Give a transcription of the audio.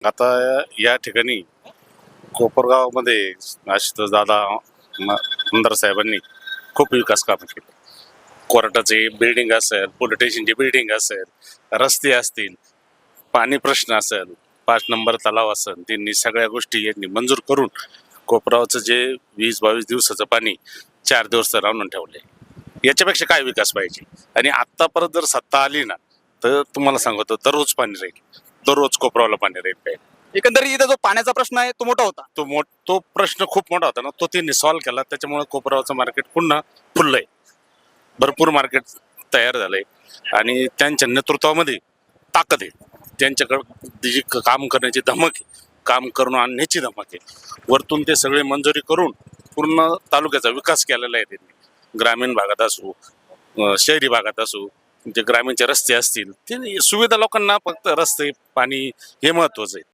आता या ठिकाणी कोपरगावमध्ये आशुतोष दादा आमदार साहेबांनी खूप विकास कामं केले. कोर्टाचे बिल्डिंग असेल, पोलीस स्टेशनची बिल्डिंग असेल, रस्ते असतील, पाणी प्रश्न असेल, 5 नंबर तलाव असेल, त्यांनी सगळ्या गोष्टी यांनी मंजूर करून कोपरावचं जे 20-22 दिवसाचं पाणी 4 दिवस तर आणून ठेवले. याच्यापेक्षा काय विकास पाहिजे? आणि आत्ता परत जर सत्ता आली ना, तर तुम्हाला सांगतो दररोज पाणी राहील, दररोज कोपरावला पाणी राहील. काय एकंदरीत इथं जो पाण्याचा प्रश्न आहे तो मोठा होता. तो प्रश्न खूप मोठा होता ना, तो त्यांनी सॉल्व्ह केला. त्याच्यामुळे कोपरावचं मार्केट पुन्हा फुललंय, भरपूर मार्केट तयार झालंय आणि त्यांच्या नेतृत्वामध्ये ताकद आहे. त्यांच्याकडे जी काम करण्याची धमक आहे, काम करून आणण्याची धमक आहे. वरतून ते सगळे मंजुरी करून पूर्ण तालुक्याचा विकास केलेला आहे त्यांनी. ग्रामीण भागात असो, शहरी भागात असो, जे ग्रामीणचे रस्ते असतील, ते सुविधा लोकांना फक्त रस्ते, पाणी हे महत्वाचं आहे.